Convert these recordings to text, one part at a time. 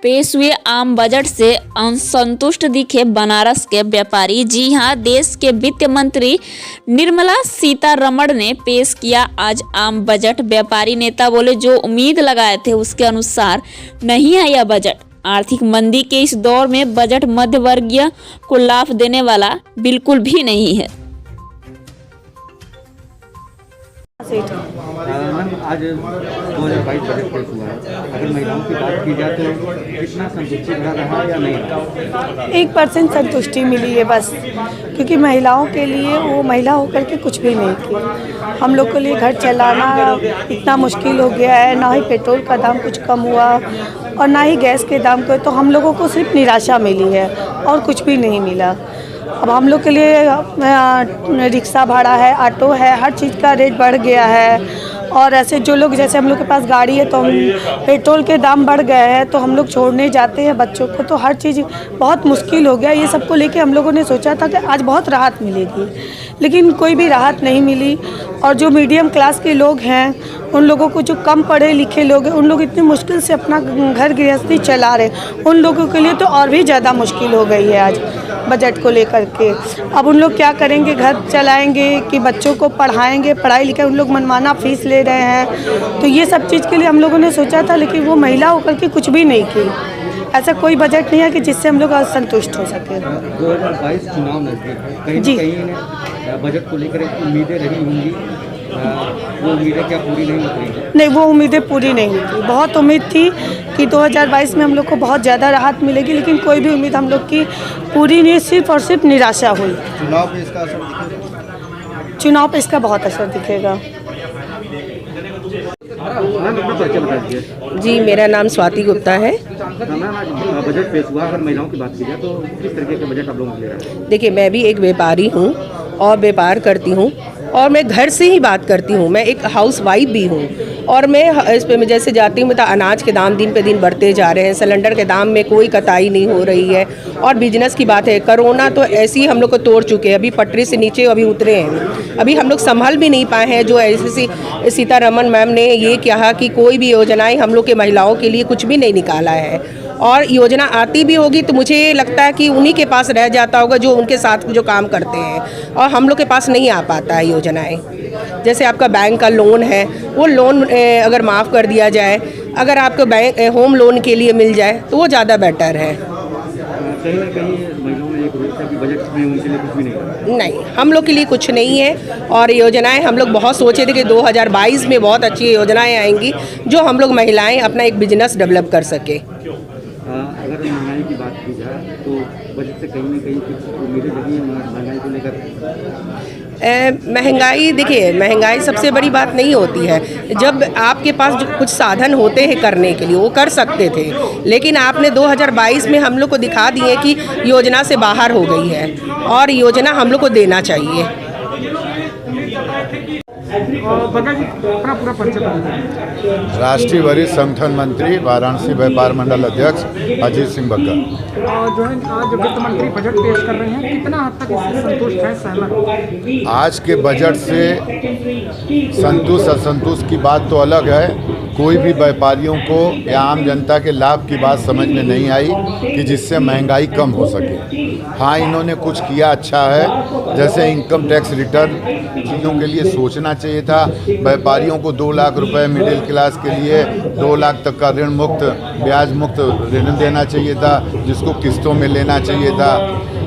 पेश हुए आम बजट से असंतुष्ट दिखे बनारस के व्यापारी। जी हां, देश के वित्त मंत्री निर्मला सीतारमण ने पेश किया आज आम बजट। व्यापारी नेता बोले, जो उम्मीद लगाए थे उसके अनुसार नहीं है यह बजट। आर्थिक मंदी के इस दौर में बजट मध्य वर्गीय को लाभ देने वाला बिल्कुल भी नहीं है। मैम, आज 2022 बजट पेश हुआ है। अगर महिलाओं की बात की जाए तो कितना संतुष्टि भरा रहा या नहीं? 1% संतुष्टि मिली है बस, क्योंकि महिलाओं के लिए वो महिला होकर के कुछ भी नहीं की। हम लोग के लिए घर चलाना इतना मुश्किल हो गया है, ना ही पेट्रोल का दाम कुछ कम हुआ और ना ही गैस के दाम को, तो हम लोगों को सिर्फ निराशा मिली है और कुछ भी नहीं मिला। अब हम लोग के लिए रिक्शा भाड़ा है, ऑटो है, हर चीज़ का रेट बढ़ गया है। और ऐसे जो लोग, जैसे हम लोग के पास गाड़ी है तो हम पेट्रोल के दाम बढ़ गए हैं, तो हम लोग छोड़ने जाते हैं बच्चों को, तो हर चीज़ बहुत मुश्किल हो गया। ये सबको लेके हम लोगों ने सोचा था कि आज बहुत राहत मिलेगी, लेकिन कोई भी राहत नहीं मिली। और जो मीडियम क्लास के लोग हैं, उन लोगों को, जो कम पढ़े लिखे लोग हैं, उन लोग इतनी मुश्किल से अपना घर गृहस्थी चला रहे, उन लोगों के लिए तो और भी ज़्यादा मुश्किल हो गई है आज बजट को लेकर के। अब उन लोग क्या करेंगे, घर चलाएंगे कि बच्चों को पढ़ाएंगे, पढ़ाई लिखाई, उन लोग मनमाना फीस ले रहे हैं। तो ये सब चीज़ के लिए हम लोगों ने सोचा था, लेकिन वो महिला होकर के कुछ भी नहीं की। ऐसा कोई बजट नहीं है कि जिससे हम लोग असंतुष्ट हो सके। 2022 चुनाव नजदीक है, कहीं कहीं बजट को लेकर उम्मीदें रही होंगी, वो उम्मीदें क्या पूरी नहीं हो रही? नहीं, वो उम्मीदें पूरी नहीं हुई थी। बहुत उम्मीद थी कि 2022 में हम लोग को बहुत ज़्यादा राहत मिलेगी, लेकिन कोई भी उम्मीद हम लोग की पूरी नहीं, सिर्फ और सिर्फ निराशा हुई। चुनाव पे इसका असर दिखेगा? चुनाव पे इसका बहुत असर दिखेगा। जी, मेरा नाम स्वाति गुप्ता है। मैम, आज बजट पेश हुआ, अगर महिलाओं की बात की जाए तो किस तरीके के बजट आप लोगों को ले रहे हैं? देखिए, मैं भी एक व्यापारी हूँ और व्यापार करती हूँ और मैं घर से ही बात करती हूँ। मैं एक हाउस वाइफ भी हूँ और मैं इस पे जैसे जाती हूँ, तो अनाज के दाम दिन पे दिन बढ़ते जा रहे हैं, सिलेंडर के दाम में कोई कताई नहीं हो रही है। और बिजनेस की बात है, कोरोना तो ऐसे ही हम लोग को तोड़ चुके हैं, अभी पटरी से नीचे अभी उतरे हैं, अभी हम लोग संभल भी नहीं पाए हैं। जो ऐसी सीतारमण मैम ने ये कहा कि कोई भी योजनाएं हम लोग के महिलाओं के लिए कुछ भी नहीं निकाला है, और योजना आती भी होगी तो मुझे लगता है कि उन्हीं के पास रह जाता होगा जो उनके साथ जो काम करते हैं, और हम लोग के पास नहीं आ पाता है योजनाएं। जैसे आपका बैंक का लोन है, वो लोन अगर माफ़ कर दिया जाए, अगर आपको बैंक होम लोन के लिए मिल जाए तो वो ज़्यादा बेटर है। कहीं ना कहीं महिलाओं ने एक रोकता कि बजट में उनके लिए कुछ भी नहीं, हम लोग के लिए कुछ नहीं है। और योजनाएं हम लोग बहुत सोचे थे कि 2022 में बहुत अच्छी योजनाएं आएंगी जो हम लोग महिलाएं अपना एक बिजनेस डेवलप कर सके। अगर महंगाई की बात की जाए तो बजट से कहीं ना कहीं कुछ उम्मीदें लगी हैं महंगाई को लेकर? महंगाई, देखिए, महंगाई सबसे बड़ी बात नहीं होती है। जब आपके पास जो कुछ साधन होते हैं करने के लिए, वो कर सकते थे, लेकिन आपने 2022 में हम लोग को दिखा दिए कि योजना से बाहर हो गई है, और योजना हम लोग को देना चाहिए। राष्ट्रीय वरिष्ठ संगठन मंत्री, वाराणसी व्यापार मंडल अध्यक्ष अजीत सिंह बग्गा। जो है आज वित्त मंत्री बजट पेश कर रहे हैं, कितना हद तक इससे संतुष्ट है, सहमत? आज के बजट से संतुष्ट असंतुष्ट की बात तो अलग है। कोई भी व्यापारियों को या आम जनता के लाभ की बात समझ में नहीं आई कि जिससे महंगाई कम हो सके। हाँ, इन्होंने कुछ किया अच्छा है, जैसे इनकम टैक्स रिटर्न चीज़ों के लिए सोचना चाहिए था। व्यापारियों को 2 लाख रुपए, मिडिल क्लास के लिए 2 लाख तक का ऋण मुक्त, ब्याज मुक्त ऋण देना चाहिए था, जिसको किस्तों में लेना चाहिए था।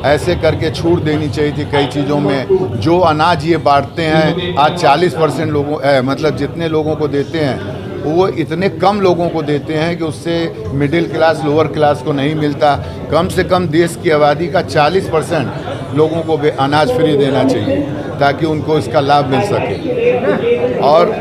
ऐसे करके छूट देनी चाहिए थी कई चीज़ों में। जो अनाज ये बांटते हैं, आज 40% लोगों मतलब जितने लोगों को देते हैं, वो इतने कम लोगों को देते हैं कि उससे मिडिल क्लास, लोअर क्लास को नहीं मिलता। कम से कम देश की आबादी का 40% लोगों को अनाज फ्री देना चाहिए ताकि उनको इसका लाभ मिल सके। और